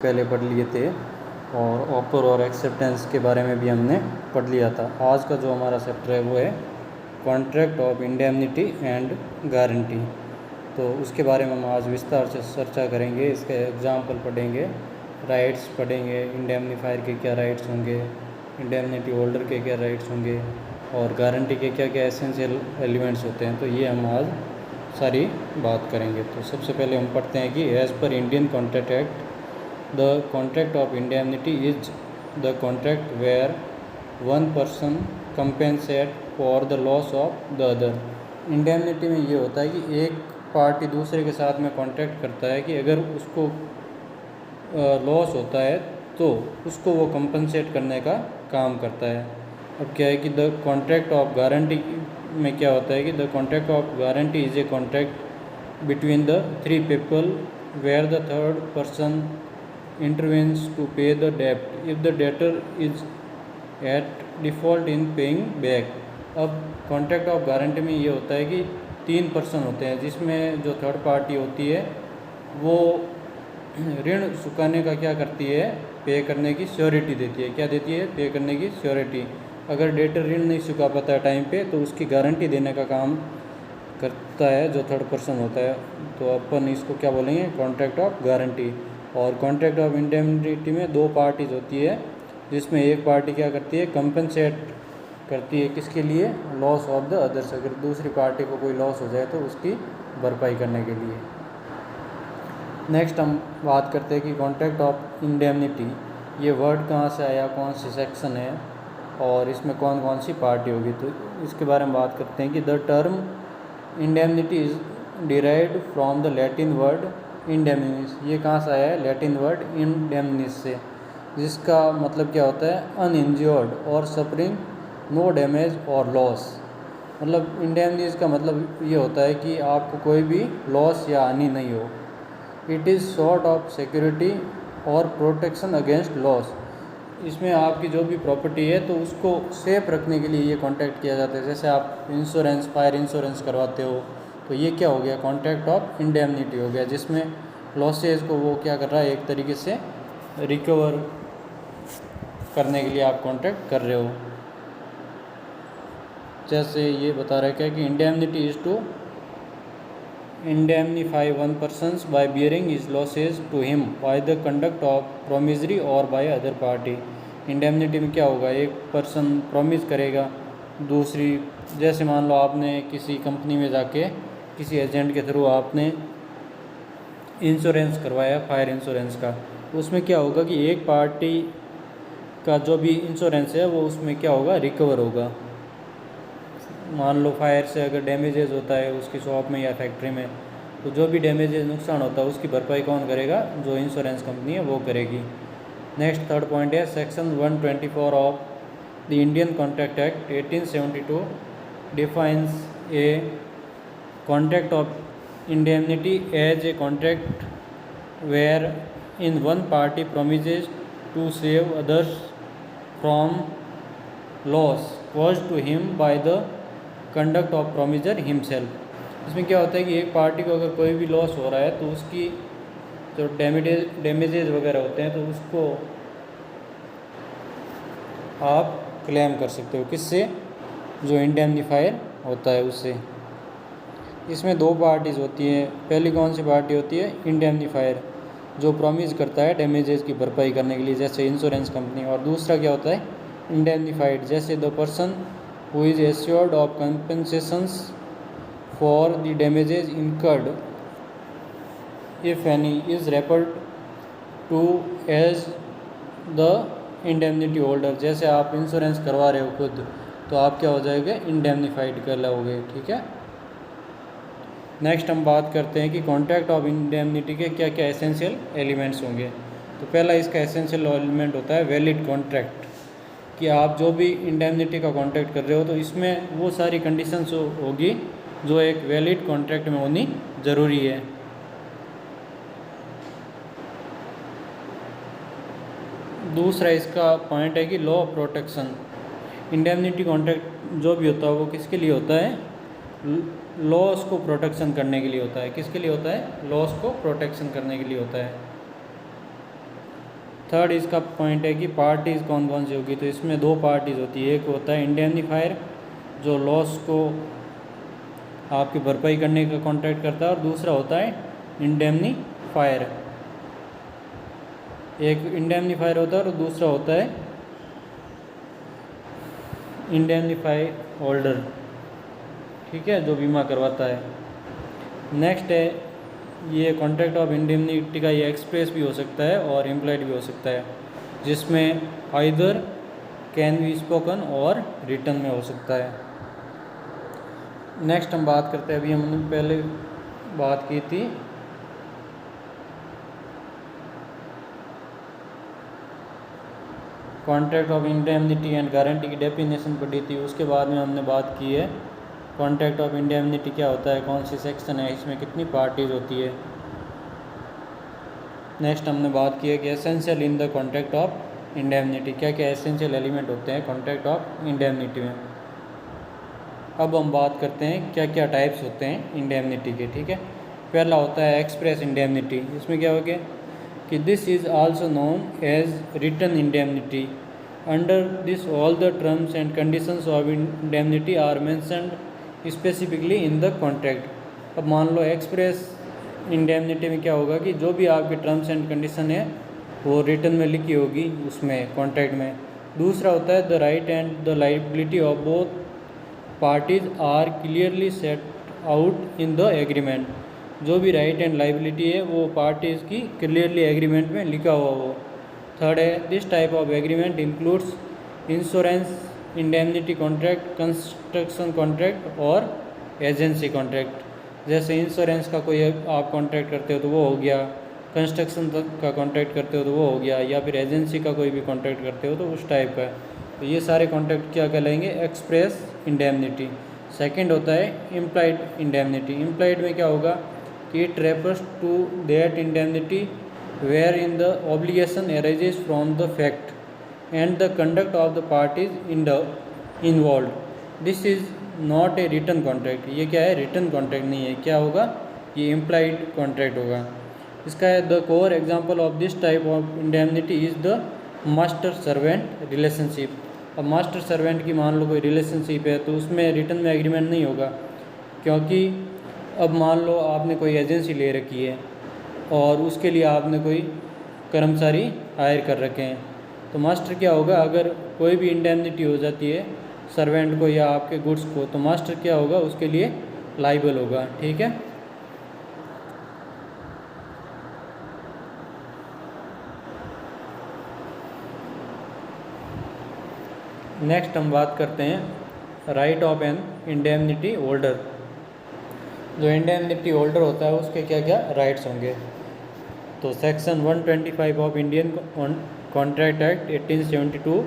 पहले पढ़ लिए थे और ऑफर और एक्सेप्टेंस के बारे में भी हमने पढ़ लिया था। आज का जो हमारा चैप्टर है वो है contract of indemnity and guarantee. तो उसके बारे में हम आज विस्तार से चर्चा करेंगे। इसके एग्जाम्पल पढ़ेंगे, राइट्स पढ़ेंगे, इंडेमनीफायर के क्या राइट्स होंगे, इंडेमनिटी होल्डर के क्या राइट्स होंगे और गारंटी के क्या क्या एसेंशियल एलिमेंट्स होते हैं। तो ये हम आज सारी बात करेंगे। तो सबसे पहले हम पढ़ते हैं कि as per Indian contract act the contract of indemnity is the contract where one person compensate for the loss of the other। Indemnity में ये होता है कि एक पार्टी दूसरे के साथ में कॉन्ट्रैक्ट करता है कि अगर उसको लॉस होता है तो उसको वो कंपनसेट करने का काम करता है। अब क्या है कि द कॉन्ट्रैक्ट ऑफ गारंटी में क्या होता है कि the contract of guarantee is a contract between the three people where the third person intervenes to pay the debt if the debtor is at default in paying back। अब contract of guarantee में ये होता है कि तीन person होते हैं जिसमें जो थर्ड पार्टी होती है वो ऋण चुकाने का क्या करती है, पे करने की श्योरिटी देती है। क्या देती है? पे करने की श्योरिटी। अगर डेटर ऋण नहीं चुका पाता है टाइम पे तो उसकी गारंटी देने का काम करता है जो थर्ड पर्सन होता है। तो अपन इसको क्या बोलेंगे? Contract of guarantee. और कॉन्ट्रैक्ट ऑफ इंडेमनिटी में दो पार्टीज होती है जिसमें एक पार्टी क्या करती है, कंपनसेट करती है किसके लिए? Loss of the others. अगर दूसरी पार्टी को कोई लॉस हो जाए तो उसकी भरपाई करने के लिए। नेक्स्ट हम बात करते हैं कि कॉन्ट्रैक्ट ऑफ इंडेमनिटी, ये वर्ड कहाँ से आया, कौन सी सेक्शन है और इसमें कौन कौन सी पार्टी होगी। तो इसके बारे में बात करते हैं कि the term indemnity is derived from the Latin word indemnis. ये कहाँ से आया है? लैटिन वर्ड इंडेमनिस से, जिसका मतलब क्या होता है? अनइंज्योर्ड और सफरिंग नो डैमेज और लॉस। मतलब इंडेमनिस का मतलब ये होता है कि आपको कोई भी लॉस या हानि नहीं हो। It is sort of security और प्रोटेक्शन अगेंस्ट लॉस। इसमें आपकी जो भी प्रॉपर्टी है तो उसको सेफ रखने के लिए ये कॉन्ट्रैक्ट किया जाता है। जैसे आप इंश्योरेंस, फायर इंश्योरेंस करवाते हो तो ये क्या हो गया? कॉन्ट्रैक्ट ऑफ इंडेमनिटी हो गया, जिसमें लॉसेज को वो क्या कर रहा है, एक तरीके से रिकवर करने के लिए आप कॉन्ट्रैक्ट कर रहे हो। जैसे ये बता रहा है क्या कि indemnity is to indemnify one persons by bearing his losses to him by the conduct of promissory और बाय अदर पार्टी। इंडेमनिटी में क्या होगा? एक पर्सन प्रॉमिस करेगा दूसरी, जैसे मान लो आपने किसी कंपनी में जाके किसी एजेंट के थ्रू आपने इंश्योरेंस करवाया फायर इंश्योरेंस का, उसमें क्या होगा कि एक पार्टी का जो भी इंश्योरेंस है वो उसमें क्या होगा? रिकवर होगा। मान लो फायर से अगर डैमेजेस होता है उसकी शॉप में या फैक्ट्री में, तो जो भी डैमेजेस नुकसान होता है उसकी भरपाई कौन करेगा? जो इंश्योरेंस कंपनी है वो करेगी। नेक्स्ट थर्ड पॉइंट है section 124 of the Indian contract act 1872 defines A contract of indemnity as a contract where in one party promises to save others from loss caused to him by the conduct of promiser himself। इसमें क्या होता है कि एक party को अगर कोई भी लॉस हो रहा है तो उसकी जो डैमेजेस वगैरह होते हैं तो उसको आप क्लेम कर सकते हो। किससे? जो इंडेमनीफायर होता है उससे। इसमें दो पार्टीज़ होती हैं। पहली कौन सी पार्टी होती है? इंडेमनीफायर, जो प्रॉमिस करता है डैमेजेस की भरपाई करने के लिए, जैसे इंश्योरेंस कंपनी। और दूसरा क्या होता है? इंडेमनीफाइड, जैसे the person who is assured of compensations for the damages incurred if any is referred to as the indemnity holder. जैसे आप इंश्योरेंस करवा रहे हो खुद, तो आप क्या हो जाएंगे? इंडेमनीफाइड कहलाओगे। ठीक है। नेक्स्ट हम बात करते हैं कि कॉन्ट्रैक्ट ऑफ इंडेमनिटी के क्या क्या एसेंशियल एलिमेंट्स होंगे। तो पहला इसका एसेंशियल एलिमेंट होता है वैलिड कॉन्ट्रैक्ट, कि आप जो भी इंडेमनिटी का कॉन्ट्रैक्ट कर रहे हो तो इसमें वो सारी कंडीशंस होगी जो एक वैलिड कॉन्ट्रैक्ट में होनी ज़रूरी है। दूसरा इसका पॉइंट है कि law of protection. Indemnity contract जो भी होता है वो किसके लिए होता है? लॉस को प्रोटेक्शन करने के लिए होता है। किसके लिए होता है? लॉस को प्रोटेक्शन करने के लिए होता है। थर्ड इसका पॉइंट है कि पार्टीज़ कौन कौन सी होगी, तो इसमें दो पार्टीज़ होती है। एक होता है इंडेमनीफायर जो लॉस को आपकी भरपाई करने का कॉन्ट्रैक्ट करता है, और दूसरा होता है इंडेमनीफायर। एक इंडेमनीफायर होता है और दूसरा होता है इंडेमनीफाई होल्डर, ठीक है, जो बीमा करवाता है। नेक्स्ट है ये कॉन्ट्रैक्ट ऑफ इंडेमनिटी का, ये एक्सप्रेस भी हो सकता है और इम्प्लाइड भी हो सकता है, जिसमें आइदर कैन बी स्पोकन और रिटन में हो सकता है। नेक्स्ट हम बात करते हैं, अभी हमने पहले बात की थी contract of indemnity and guarantee की डेफिनेशन पढ़ी थी, उसके बाद में हमने बात की है कॉन्ट्रैक्ट ऑफ इंडेमनिटी क्या होता है, कौन सी सेक्शन है, इसमें कितनी पार्टीज होती है। नेक्स्ट हमने बात की है कि essential in the contract of indemnity, क्या क्या एसेंशियल एलिमेंट होते हैं कॉन्ट्रैक्ट ऑफ इंडेमनिटी में। अब हम बात करते हैं क्या क्या टाइप्स होते हैं इंडेमनिटी के, ठीक है। पहला होता है एक्सप्रेस इंडेमनिटी, इसमें क्या हो गया कि this is also known as written indemnity. Under this all the terms and conditions of indemnity are mentioned specifically in the contract. अब मान लो एक्सप्रेस इंडेमनिटी में क्या होगा कि जो भी आपके टर्म्स एंड कंडीशन है वो रिटन में लिखी होगी उसमें कॉन्ट्रैक्ट में। दूसरा होता है the right and the liability of both parties are clearly set out in the agreement. जो भी राइट एंड लायबिलिटी है वो पार्टीज की क्लियरली एग्रीमेंट में लिखा हुआ हो। थर्ड है this type of agreement includes insurance indemnity contract, construction contract और एजेंसी कॉन्ट्रैक्ट। जैसे इंश्योरेंस का कोई आप कॉन्ट्रैक्ट करते हो तो वो हो गया, कंस्ट्रक्शन का कॉन्ट्रैक्ट करते हो तो वो हो गया, या फिर एजेंसी का कोई भी कॉन्ट्रैक्ट करते हो तो उस टाइप का। तो ये सारे कॉन्ट्रैक्ट क्या कहलाएंगे, एक्सप्रेस इंडेमनिटी। सेकंड होता है इम्प्लाइड इंडेमनिटी। इम्प्लाइड में क्या होगा कि it refers to that indemnity where in the obligation arises from the fact and the conduct of the parties involve. This is not a written contract. ये क्या है, written contract नहीं है, क्या होगा, ये इम्प्लाइड कॉन्ट्रैक्ट होगा। इसका the core example of this type of indemnity is the master servant relationship. अब मास्टर सर्वेंट की मान लो कोई रिलेशनशिप है तो उसमें रिटन में एग्रीमेंट नहीं होगा, क्योंकि अब मान लो आपने कोई एजेंसी ले रखी है और उसके लिए आपने कोई कर्मचारी हायर कर रखे हैं, तो मास्टर क्या होगा, अगर कोई भी इंडेमनिटी हो जाती है सर्वेंट को या आपके गुड्स को, तो मास्टर क्या होगा, उसके लिए लाइबल होगा, ठीक है। नेक्स्ट हम बात करते हैं right of an indemnity holder. जो इंडेमनिटी होल्डर होता है उसके क्या क्या राइट्स होंगे। तो section 125 of Indian contract act 1872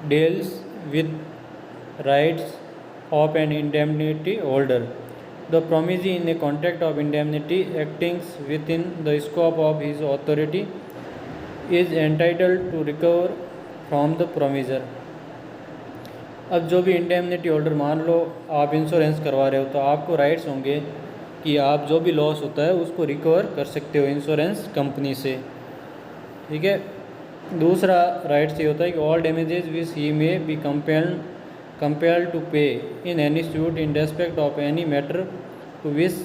deals with rights of an indemnity holder. The promisee in a contract of indemnity acting within the scope of his authority is entitled to recover from the promisor. अब जो भी indemnity holder, मान लो आप insurance करवा रहे हो तो आपको राइट्स होंगे कि आप जो भी लॉस होता है उसको रिकवर कर सकते हो इंश्योरेंस कंपनी से, ठीक है। दूसरा राइट्स ये होता है कि all damages which he may B compelled to pay in any suit in respect of any matter to which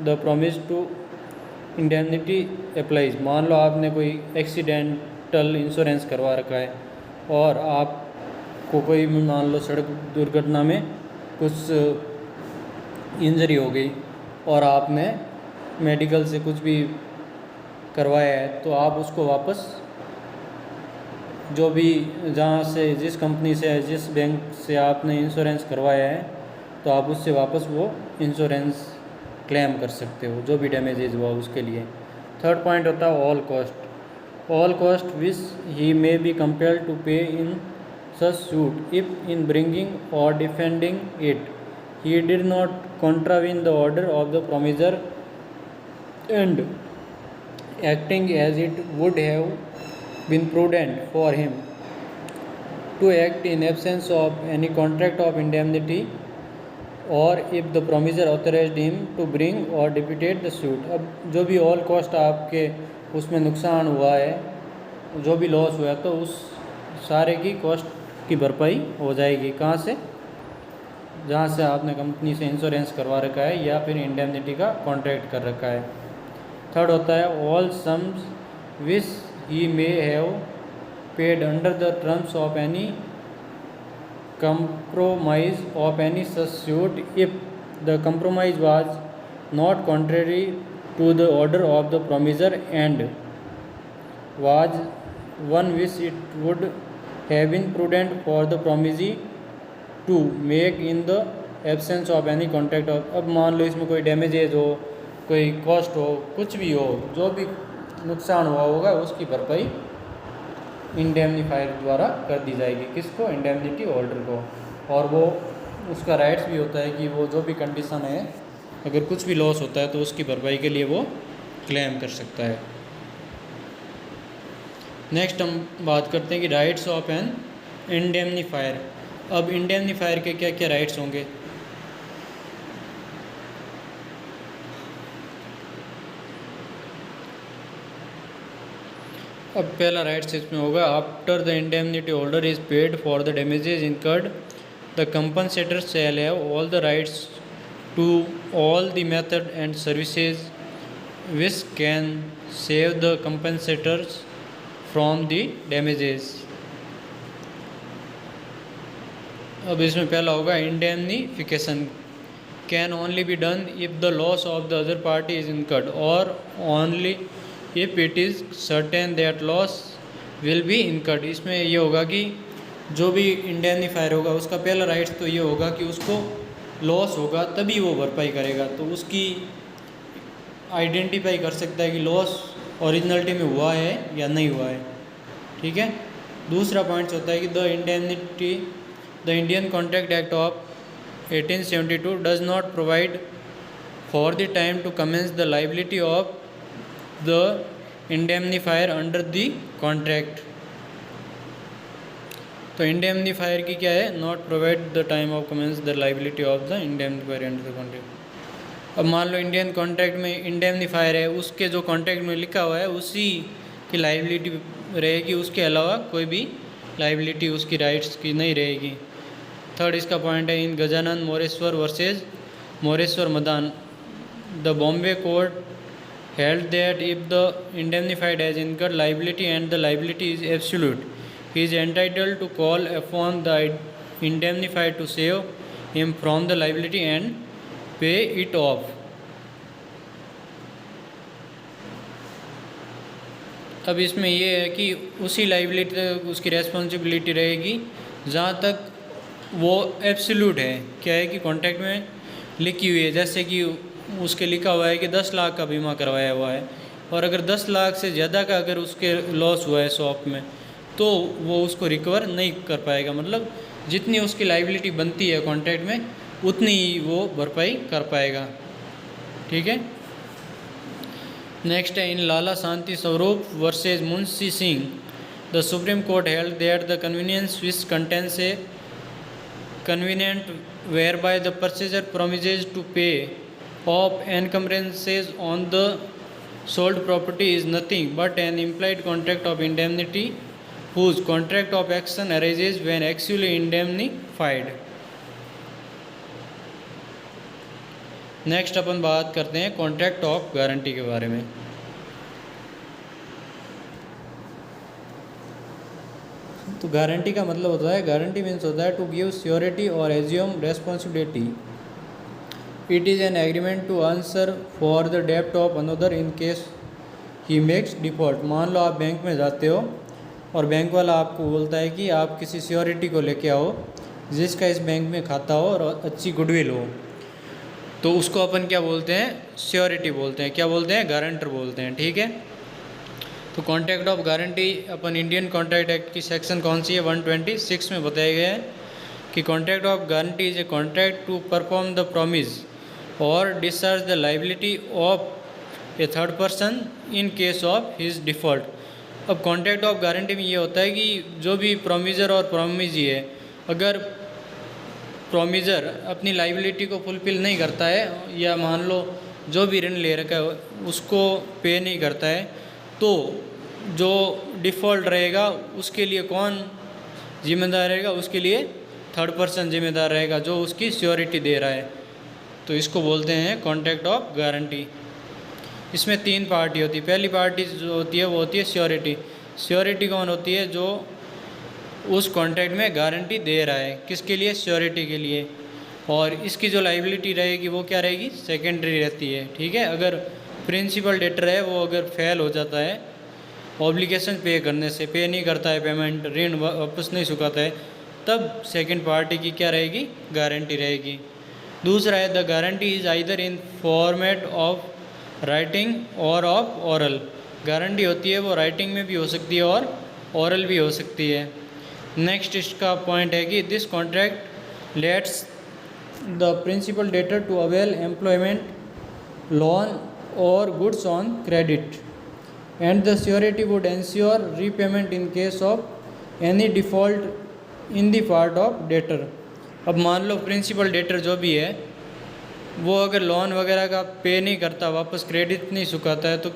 the promise to indemnity applies। मान लो आपने कोई एक्सीडेंटल इंश्योरेंस करवा रखा है और आपको कोई मान लो सड़क दुर्घटना में कुछ इंजरी हो गई और आपने मेडिकल से कुछ भी करवाया है, तो आप उसको वापस जो भी जहाँ से जिस कंपनी से जिस बैंक से आपने इंश्योरेंस करवाया है तो आप उससे वापस वो इंश्योरेंस क्लेम कर सकते हो जो भी डैमेजेज हुआ उसके लिए। थर्ड पॉइंट होता है all cost which he may be compelled to pay in such suit if in bringing और defending it he did not contravene the order of the promisor and acting as it would have been prudent for him to act in absence of any contract of indemnity or if the promisor authorized him to bring or deputate the suit। अब जो भी all cost आपके उसमें नुकसान हुआ है जो भी लॉस हुआ तो उस सारे की कॉस्ट की भरपाई हो जाएगी। कहाँ से? जहाँ से आपने कंपनी से इंश्योरेंस करवा रखा है या फिर इंडेमनिटी का कॉन्ट्रैक्ट कर रखा है। थर्ड होता है all sums which he may have paid under the terms of any compromise of any such suit if the compromise was not contrary to the order of the promisor and was one which it would have been prudent for the promisee to make in the absence of any contract of। अब मान लो इसमें कोई damages हो, कोई cost हो, कुछ भी हो, जो भी नुकसान हुआ होगा उसकी भरपाई इंडेमनीफायर द्वारा कर दी जाएगी। किसको? इंडेमनिटी होल्डर को। और वो उसका राइट्स भी होता है कि वो जो भी कंडीशन है, अगर कुछ भी लॉस होता है तो उसकी भरपाई के लिए वो क्लेम कर सकता है। नेक्स्ट हम बात करते हैं कि राइट्स ऑफ एन इंडेमनीफायर। अब इंडेमनीफायर के क्या क्या राइट्स होंगे? अब पहला राइट्स इसमें होगा after the indemnity holder is paid for the damages incurred the compensator shall have all the rights to all the method and services which can save the compensators from the damages. अब इसमें पहला होगा indemnification can only be done if the loss of the other party is incurred और only if it is certain that loss will be incurred. इसमें ये होगा कि जो भी इंडेमनीफायर होगा उसका पहला राइट्स तो ये होगा कि उसको लॉस होगा तभी वो भरपाई करेगा, तो उसकी आइडेंटिफाई कर सकता है कि लॉस ओरिजिनलिटी में हुआ है या नहीं हुआ है। ठीक है। दूसरा पॉइंट होता है कि the Indian contract act of 1872 does not provide for the time to commence the liability of the indemnifier under the contract. तो इंडेमनीफायर की क्या है? Not provide the time of commence the liability of the indemnifier under the contract. अब मान लो Indian contract में indemnifier है, उसके जो कॉन्ट्रैक्ट में लिखा हुआ है उसी की लाइबिलिटी रहेगी, उसके अलावा कोई भी लाइबिलिटी उसकी राइट्स की नहीं रहेगी। थर्ड इसका पॉइंट है in Gajanan Moreshwar versus Moreshwar Madan the Bombay court held that if the indemnified has incurred liability and the liability is absolute, he is entitled to call upon the indemnified to save him from the liability and pay it off। अब इसमें ये है कि उसी liability तक उसकी responsibility रहेगी जहाँ तक वो एब्सोल्यूट है। क्या है कि कॉन्ट्रैक्ट में लिखी हुई है, जैसे कि उसके लिखा हुआ है कि 10 लाख का बीमा करवाया हुआ है और अगर 10 लाख से ज़्यादा का अगर उसके लॉस हुआ है शॉप में तो वो उसको रिकवर नहीं कर पाएगा। मतलब जितनी उसकी लाइबिलिटी बनती है कॉन्ट्रैक्ट में उतनी ही वो भरपाई कर पाएगा। ठीक है। नेक्स्ट है इन Lala Shanti Swarup versus Munshi Singh the supreme court held that the conveyance which contains a covenant whereby the purchaser promises to pay of encumbrances on the sold property is nothing but an implied contract of indemnity whose contract of action arises when actually indemnified। Next अपन बात करते हैं contract of guarantee के बारे में। तो guarantee का मतलब होता है, गारंटी मीन्स होता है टू गिव श्योरिटी और assume responsibility. It is an agreement to answer for the debt of another in case he makes default। मान लो आप बैंक में जाते हो और बैंक वाला आपको बोलता है कि आप किसी सिक्योरिटी को लेके आओ जिसका इस बैंक में खाता हो और अच्छी गुडविल हो, तो उसको अपन क्या बोलते हैं? सिक्योरिटी बोलते हैं। क्या बोलते हैं? गारंटर बोलते हैं। ठीक है। तो कॉन्ट्रैक्ट ऑफ गारंटी अपन इंडियन कॉन्ट्रैक्ट एक्ट की सेक्शन कौन सी है? 126 में बताया गया है कि contract of guarantee is a contract to perform the promise और discharge the liability of a third person in case of his default. अब कॉन्ट्रैक्ट ऑफ गारंटी में ये होता है कि जो भी प्रोमिजर और प्रोमिजी है, अगर प्रोमिजर अपनी लाइबिलिटी को फुलफिल नहीं करता है या मान लो जो भी ऋण ले रखा है उसको पे नहीं करता है, तो जो डिफ़ॉल्ट रहेगा उसके लिए कौन जिम्मेदार रहेगा? उसके लिए थर्ड पर्सन जिम्मेदार रहेगा जो उसकी श्योरिटी दे रहा है। तो इसको बोलते हैं कॉन्ट्रैक्ट ऑफ गारंटी। इसमें 3 पार्टी होती है। पहली पार्टी जो होती है वो होती है श्योरिटी। श्योरिटी कौन होती है? जो उस कॉन्ट्रैक्ट में गारंटी दे रहा है, किसके लिए? श्योरिटी के लिए। और इसकी जो लाइबिलिटी रहेगी वो क्या रहेगी? सेकेंडरी रहती है। ठीक है, अगर प्रिंसिपल डेटर है वो अगर फेल हो जाता है ऑब्लिगेशन पे करने से, पे नहीं करता है पेमेंट, ऋण वापस नहीं चुकाता है, तब सेकंड पार्टी की क्या रहेगी? गारंटी रहेगी। दूसरा है the guarantee is either in format of writing और ऑफ ओरल। गारंटी होती है वो राइटिंग में भी हो सकती है और ओरल भी हो सकती है। नेक्स्ट इसका पॉइंट है कि this contract lets the principal debtor to avail employment, loan और goods on credit, and the surety would ensure repayment in case of any default in the part of debtor. अब मान लो principal debtor जो भी है वो अगर loan वगैरह का पे नहीं करता, वापस क्रेडिट नहीं चुकाता है, तो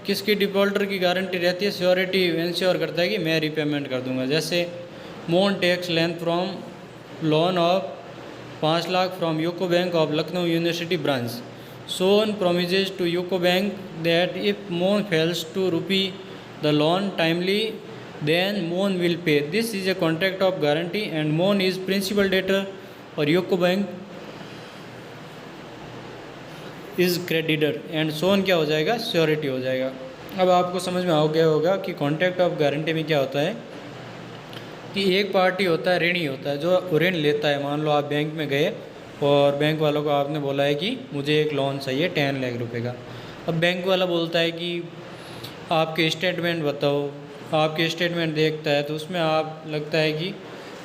किसकी डिफ़ॉल्टर की गारंटी रहती है? श्योरिटी इंश्योर करता है कि मैं रीपेमेंट कर दूंगा। जैसे Moon takes length from loan of 5 lakh from UCO bank of Lucknow university branch. सोन promises to UCO bank that if Moon fails to repay the loan timely then Moon will pay. This is a contract of guarantee and Moon is principal debtor और UCO bank is creditor and सोन क्या हो जाएगा? Surety हो जाएगा। अब आपको समझ में आ गया होगा कि कॉन्ट्रैक्ट ऑफ गारंटी में क्या होता है कि एक पार्टी होता है ऋणी होता है जो ऋण लेता है। मान लो आप बैंक में गए और बैंक वालों को आपने बोला है कि मुझे एक लोन चाहिए 10 लाख रुपए का। अब बैंक वाला बोलता है कि आपके स्टेटमेंट बताओ। आपके स्टेटमेंट देखता है तो उसमें आप लगता है कि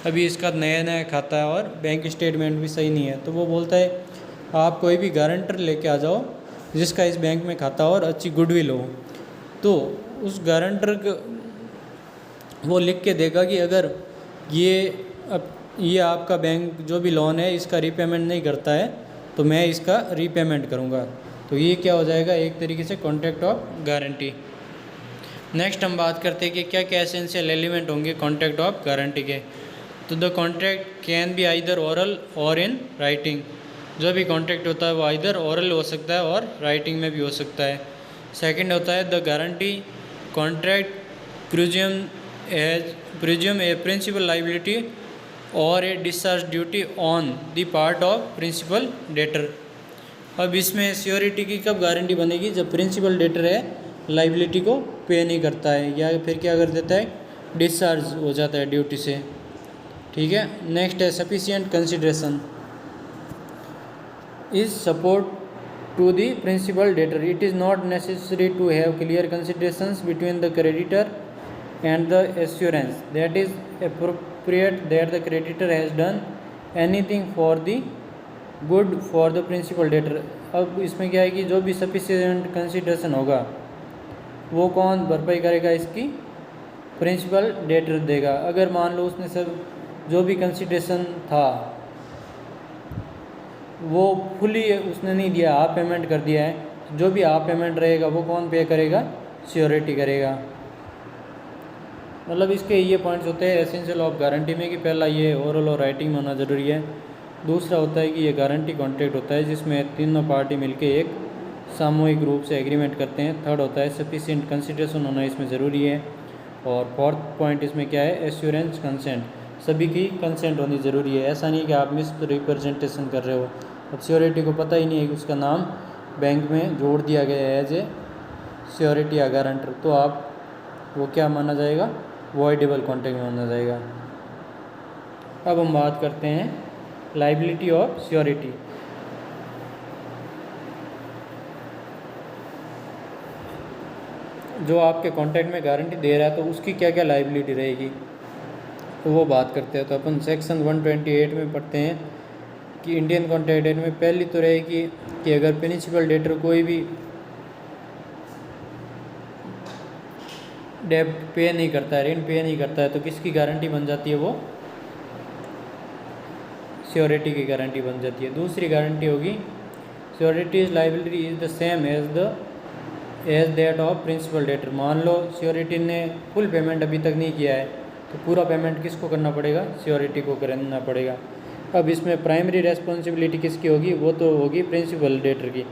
अभी इसका नया नया खाता है और बैंक स्टेटमेंट भी सही नहीं है, तो वो बोलता है आप कोई भी गारंटर लेके आ जाओ जिसका इस बैंक में खाता हो और अच्छी गुडविल हो। तो उस गारंटर को वो लिख के देगा कि अगर ये आपका बैंक जो भी लोन है इसका रीपेमेंट नहीं करता है तो मैं इसका रीपेमेंट करूँगा। तो ये क्या हो जाएगा? एक तरीके से कॉन्ट्रैक्ट ऑफ गारंटी। नेक्स्ट हम बात करते हैं कि क्या क्या एसेंशियल एलिमेंट होंगे कॉन्ट्रैक्ट ऑफ गारंटी के। तो the contract can be either oral और इन राइटिंग। जो भी कॉन्ट्रैक्ट होता है वो आइदर ओरल हो सकता है और राइटिंग में भी हो सकता है। सेकंड होता है the guarantee contract presume a principal liability और a discharge duty on the part of principal debtor. अब इसमें श्योरिटी की कब गारंटी बनेगी? जब प्रिंसिपल डेटर है लाइबिलिटी को पे नहीं करता है या फिर क्या कर देता है? डिस्चार्ज हो जाता है ड्यूटी से। ठीक है, नेक्स्ट है sufficient consideration is support to the principal debtor. It is not necessary to have clear considerations between the creditor and the assurance that is appropriate that the creditor has done anything for the good for the principal debtor। अब इसमें क्या है कि जो भी sufficient consideration होगा वो कौन भरपाई करेगा? इसकी प्रिंसिपल डेटर देगा। अगर मान लो उसने सब जो भी कंसिडरेशन था वो फुली उसने नहीं दिया, हाफ पेमेंट कर दिया है, जो भी हाफ पेमेंट रहेगा वो कौन पे करेगा? श्योरिटी करेगा। मतलब इसके ये पॉइंट्स होते हैं एसेंशियल ऑफ गारंटी में कि पहला ये ओरल और राइटिंग में होना ज़रूरी है। दूसरा होता है कि ये गारंटी कॉन्ट्रैक्ट होता है जिसमें तीनों पार्टी मिलके एक सामूहिक रूप से एग्रीमेंट करते हैं। थर्ड होता है सफिशिएंट कंसिडरेशन होना इसमें ज़रूरी है। और फोर्थ पॉइंट इसमें क्या है? एश्योरेंस कंसेंट, सभी की कंसेंट होनी ज़रूरी है। ऐसा नहीं कि आप मिस रिप्रेजेंटेशन कर रहे हो। अब श्योरिटी को पता ही नहीं है कि उसका नाम बैंक में जोड़ दिया गया है एज ए श्योरिटी या गारंटर, तो आप वो क्या माना जाएगा? वॉइडेबल कॉन्ट्रैक्ट में माना जाएगा। अब हम बात करते हैं लाइबिलिटी ऑफ श्योरिटी। जो आपके कॉन्ट्रैक्ट में गारंटी दे रहा है तो उसकी क्या क्या लाइबिलिटी रहेगी, तो वो बात करते हैं। तो अपन सेक्शन 128 में पढ़ते हैं कि इंडियन कॉन्ट्रैक्ट एक्ट में पहली तो रहेगी कि अगर प्रिंसिपल डेटर कोई भी डेब्ट पे नहीं करता है, ऋण पे नहीं करता है, तो किसकी गारंटी बन जाती है? वो श्योरिटी की गारंटी बन जाती है। दूसरी गारंटी होगी surety's liability is the same as that of principal debtor. मान लो श्योरिटी ने फुल पेमेंट अभी तक नहीं किया है, तो पूरा पेमेंट किसको करना पड़ेगा? श्योरिटी को करना पड़ेगा। अब इसमें प्राइमरी रेस्पॉन्सिबिलिटी किसकी होगी? वो तो होगी प्रिंसिपल डेटर की,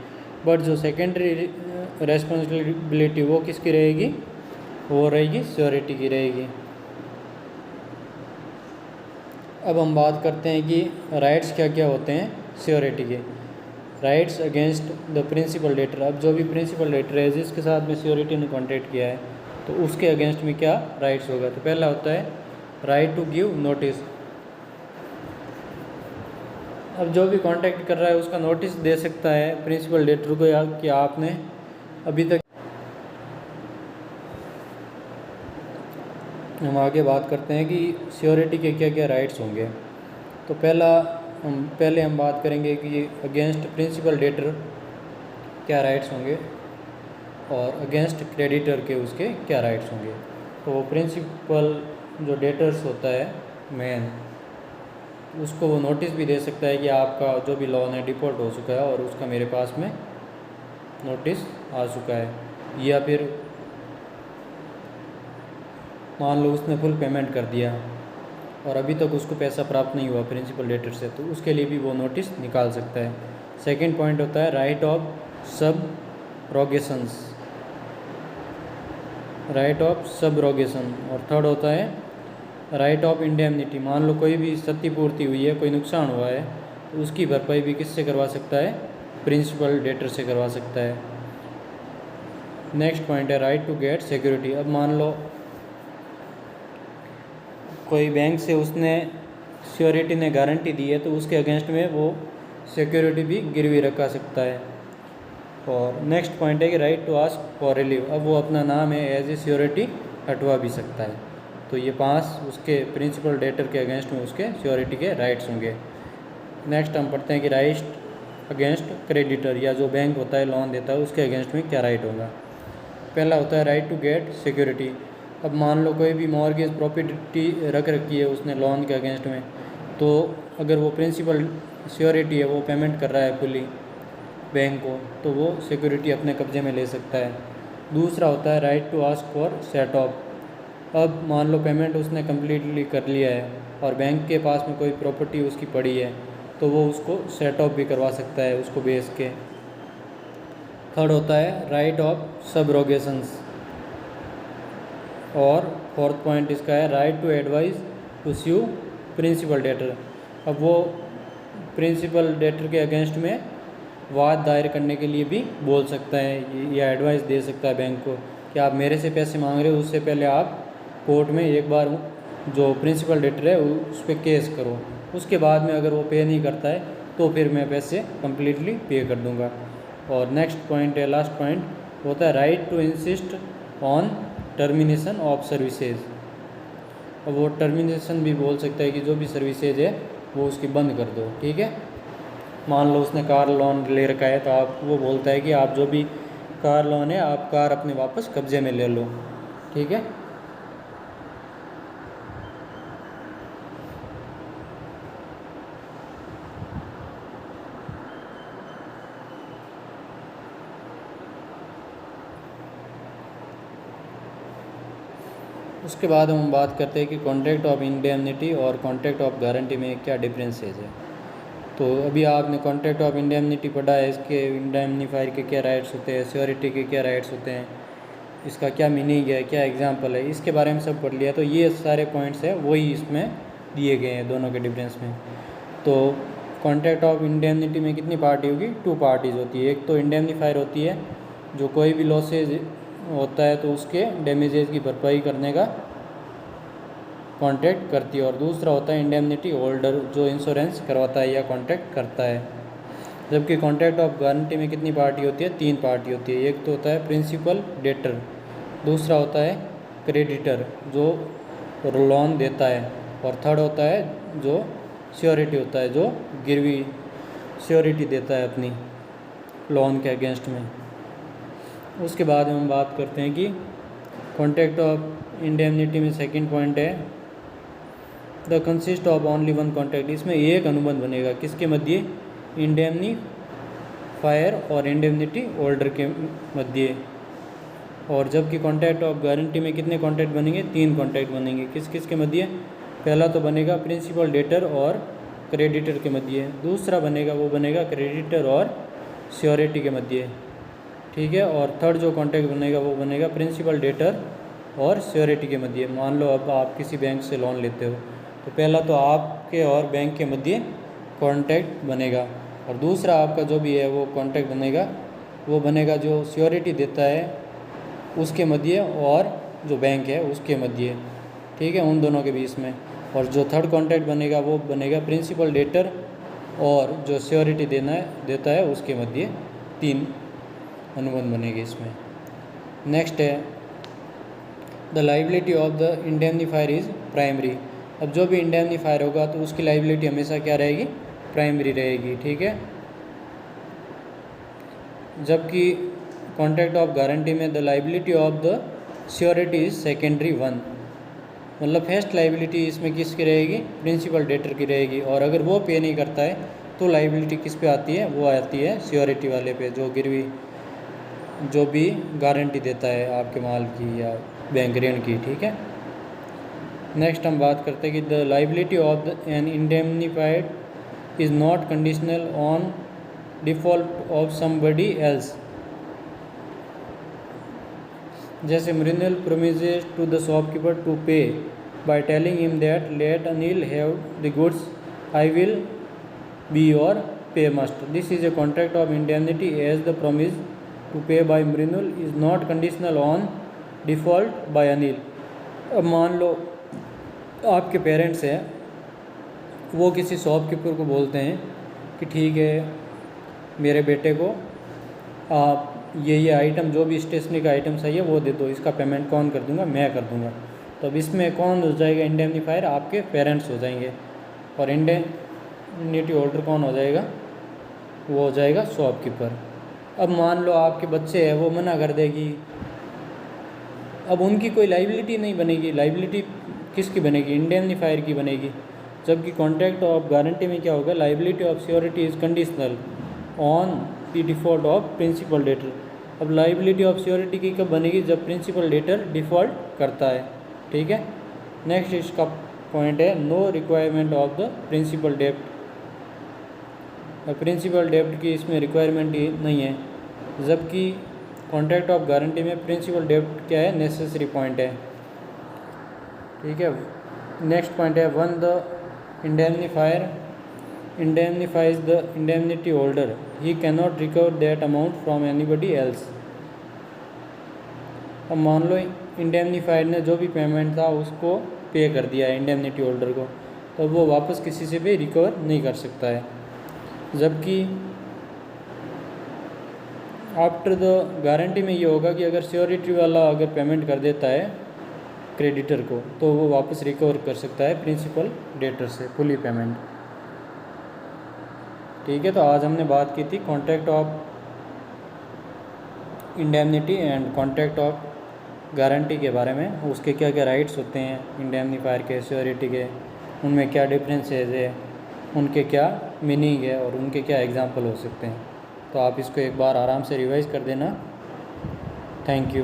बट जो सेकेंडरी रेस्पॉन्सिबिलिटी वो किसकी रहेगी? वो रहेगी श्योरिटी की रहेगी। अब हम बात करते हैं कि राइट्स क्या क्या होते हैं श्योरिटी के। Rights against the principal debtor. अब जो भी प्रिंसिपल डेटर है जिसके साथ में श्योरिटी ने कॉन्ट्रैक्ट किया है, तो उसके अगेंस्ट में क्या राइट्स होगा? तो पहला होता है राइट टू गिव नोटिस। अब जो भी कॉन्ट्रैक्ट कर रहा है उसका नोटिस दे सकता है प्रिंसिपल डेटर को कि आपने अभी तक। हम आगे बात करते हैं कि श्योरिटी के क्या क्या राइट्स होंगे। तो पहले हम बात करेंगे कि अगेंस्ट प्रिंसिपल डेटर क्या राइट्स होंगे और अगेंस्ट क्रेडिटर के उसके क्या राइट्स होंगे। तो प्रिंसिपल जो डेटर्स होता है मेन, उसको वो नोटिस भी दे सकता है कि आपका जो भी लोन है डिफ़ॉल्ट हो चुका है और उसका मेरे पास में नोटिस आ चुका है, या फिर मान लो उसने फुल पेमेंट कर दिया और अभी तक उसको पैसा प्राप्त नहीं हुआ प्रिंसिपल डेटर से, तो उसके लिए भी वो नोटिस निकाल सकता है। सेकंड पॉइंट होता है right of subrogations, right of subrogation. और थर्ड होता है राइट ऑफ इंडेमनिटी। मान लो कोई भी क्षतिपूर्ति हुई है, कोई नुकसान हुआ है, तो उसकी भरपाई भी किससे करवा सकता है? प्रिंसिपल डेटर से करवा सकता है। नेक्स्ट पॉइंट है राइट टू गेट सिक्योरिटी। अब मान लो कोई बैंक से उसने श्योरिटी ने गारंटी दी है, तो उसके अगेंस्ट में वो सिक्योरिटी भी गिरवी रखा सकता है। और नेक्स्ट पॉइंट है कि right to ask for relieve. अब वो अपना नाम है एज ए श्योरिटी हटवा भी सकता है। तो ये 5 उसके प्रिंसिपल डेटर के अगेंस्ट में उसके श्योरिटी के राइट्स होंगे। नेक्स्ट हम पढ़ते हैं कि राइट अगेंस्ट क्रेडिटर, या जो बैंक होता है लोन देता है उसके अगेंस्ट में क्या राइट होगा। पहला होता है राइट टू गेट सिक्योरिटी। अब मान लो कोई भी मॉर्गेज प्रॉपर्टी रख रखी है उसने लोन के अगेंस्ट में, तो अगर वो प्रिंसिपल श्योरिटी है वो पेमेंट कर रहा है फुली बैंक को, तो वो सिक्योरिटी अपने कब्जे में ले सकता है। दूसरा होता है right to ask for set off. अब मान लो पेमेंट उसने कम्प्लीटली कर लिया है और बैंक के पास में कोई प्रॉपर्टी उसकी पड़ी है, तो वो उसको सेट ऑफ भी करवा सकता है उसको बेच के। थर्ड होता है राइट ऑफ सबरोगेशंस। और फोर्थ पॉइंट इसका है right to advise to sue principal debtor. अब वो प्रिंसिपल डेटर के अगेंस्ट में वाद दायर करने के लिए भी बोल सकता है या एडवाइस दे सकता है बैंक को कि आप मेरे से पैसे मांग रहे हो, उससे पहले आप कोर्ट में एक बार जो प्रिंसिपल डेटर है उस पर केस करो, उसके बाद में अगर वो पे नहीं करता है तो फिर मैं पैसे कम्प्लीटली पे कर दूंगा। और नेक्स्ट पॉइंट है, लास्ट पॉइंट होता है right to insist on termination of services. अब वो टर्मिनेशन भी बोल सकता है कि जो भी सर्विसेज है वो उसकी बंद कर दो। ठीक है, मान लो उसने कार लोन ले रखा है, तो आप वो बोलता है कि आप जो भी कार लोन है आप कार अपने वापस कब्जे में ले लो। ठीक है, उसके बाद हम बात करते हैं कि कॉन्ट्रैक्ट ऑफ इंडेमनिटी और कॉन्ट्रैक्ट ऑफ गारंटी में क्या डिफरेंसेस है। तो अभी आपने कॉन्ट्रैक्ट ऑफ इंडेमनिटी पढ़ा है, इसके इंडेमनीफायर के क्या राइट्स होते हैं, श्योरिटी के क्या राइट्स होते हैं, इसका क्या मीनिंग है, क्या एग्जांपल है, इसके बारे में सब पढ़ लिया। तो ये सारे पॉइंट्स हैं वही इसमें दिए गए हैं दोनों के डिफरेंस में। तो कॉन्ट्रैक्ट ऑफ इंडेमनिटी में कितनी पार्टी होगी? 2 पार्टीज़ होती है। एक तो इंडेमनीफायर होती है जो कोई भी लॉसेज होता है तो उसके डैमेजेस की भरपाई करने का कॉन्ट्रैक्ट करती है, और दूसरा होता है इंडेमनिटी होल्डर जो इंश्योरेंस करवाता है या कॉन्ट्रैक्ट करता है। जबकि कॉन्ट्रैक्ट ऑफ गारंटी में कितनी पार्टी होती है? 3 पार्टी होती है। एक तो होता है प्रिंसिपल डेटर, दूसरा होता है क्रेडिटर जो लोन देता है, और थर्ड होता है जो श्योरिटी होता है जो गिरवी श्योरिटी देता है अपनी लोन के अगेंस्ट में। उसके बाद हम बात करते हैं कि कॉन्ट्रैक्ट ऑफ इंडेमनिटी में सेकंड पॉइंट है the consist of only one contract. इसमें एक अनुबंध बनेगा, किसके मध्य? फायर और इंडेमनिटी होल्डर के मध्य। और जबकि कॉन्ट्रैक्ट ऑफ गारंटी में कितने कॉन्ट्रैक्ट बनेंगे? 3 कॉन्ट्रैक्ट बनेंगे। किस किस के मध्य? पहला तो बनेगा प्रिंसिपल डेटर और क्रेडिटर के मध्य। दूसरा बनेगा वो बनेगा क्रेडिटर और श्योरिटी के मध्य, ठीक है। और थर्ड जो कॉन्ट्रैक्ट बनेगा वो बनेगा प्रिंसिपल डेटर और श्योरिटी के मध्य। मान लो अब आप किसी बैंक से लोन लेते हो तो पहला तो आपके और बैंक के मध्य कॉन्ट्रैक्ट बनेगा, और दूसरा आपका जो भी है वो कॉन्ट्रैक्ट बनेगा वो बनेगा जो श्योरिटी देता है उसके मध्य और जो बैंक है उसके मध्य, ठीक है, उन दोनों के बीच में। और जो थर्ड कॉन्ट्रैक्ट बनेगा वो बनेगा प्रिंसिपल डेटर और जो श्योरिटी देता है उसके मध्य। 3 अनुबंध बनेगी इसमें। नेक्स्ट है the liability of the indemnifier is primary. अब जो भी इंडेमनीफायर होगा तो उसकी लाइबिलिटी हमेशा क्या रहेगी? प्राइमरी रहेगी, ठीक है। जबकि कॉन्ट्रैक्ट ऑफ गारंटी में the liability of the surety is secondary one, मतलब फर्स्ट लाइबिलिटी इसमें किसकी रहेगी? प्रिंसिपल डेटर की रहेगी। और अगर वो पे नहीं करता है तो लाइबिलिटी किस पे आती है? वो आती है श्योरिटी वाले पे, जो गिरवी जो भी गारंटी देता है आपके माल की या बैंक ऋण की, ठीक है। नेक्स्ट हम बात करते हैं कि the liability of an indemnified is not conditional on default of somebody else. जैसे Mrinal promises to the shopkeeper to pay by telling him that let Anil have the goods I will be your paymaster. This is a contract of indemnity as the promise to pay by Mrinal is not conditional on default by Anil. अब मान लो आपके parents हैं, वो किसी shopkeeper को बोलते हैं कि ठीक है मेरे बेटे को आप ये आइटम जो भी स्टेशनरी का आइटम चाहिए वो दे दो, इसका पेमेंट कौन कर दूंगा? मैं कर दूंगा। तो अब इसमें कौन हो जाएगा इंडेमनीफायर? आपके पेरेंट्स हो जाएंगे। और इंडेमनिटी होल्डर कौन हो जाएगा? वो हो जाएगा शॉपकीपर। अब मान लो आपके बच्चे हैं, वो मना कर देगी, अब उनकी कोई लाइबिलिटी नहीं बनेगी। लाइबिलिटी किसकी बनेगी? इंडेमनीफायर की बनेगी। जबकि कॉन्ट्रैक्ट ऑफ गारंटी में क्या होगा? Liability of surety is conditional on the default of principal debtor. अब लाइबिलिटी ऑफ श्योरिटी की कब बनेगी? जब प्रिंसिपल डेटर डिफ़ॉल्ट करता है, ठीक है। नेक्स्ट इसका पॉइंट है no requirement of the principal dept. Principal डेप्ट की इसमें रिक्वायरमेंट नहीं है, जबकि कॉन्ट्रैक्ट ऑफ गारंटी में प्रिंसिपल डेप्ट क्या है? नेसेसरी पॉइंट है, ठीक है। नेक्स्ट पॉइंट है one the indemnifier indemnifies the indemnity holder, he cannot recover that amount from anybody else। अब मान लो इंडेमनीफाइड ने जो भी पेमेंट था उसको पे कर दिया है इंडेमनिटी होल्डर को, तो वो वापस किसी से भी रिकवर नहीं कर सकता है। जबकि आफ्टर द गारंटी में ये होगा कि अगर श्योरिटी वाला अगर पेमेंट कर देता है क्रेडिटर को तो वो वापस रिकवर कर सकता है प्रिंसिपल डेटर से फुली पेमेंट, ठीक है। तो आज हमने बात की थी contract of indemnity and contract of guarantee के बारे में, उसके क्या क्या राइट्स होते हैं इंडेमनीफायर के, श्योरिटी के, उनमें क्या डिफरेंसेस है, उनके क्या मीनिंग है और उनके क्या एग्जांपल हो सकते हैं। तो आप इसको एक बार आराम से रिवाइज़ कर देना। Thank you.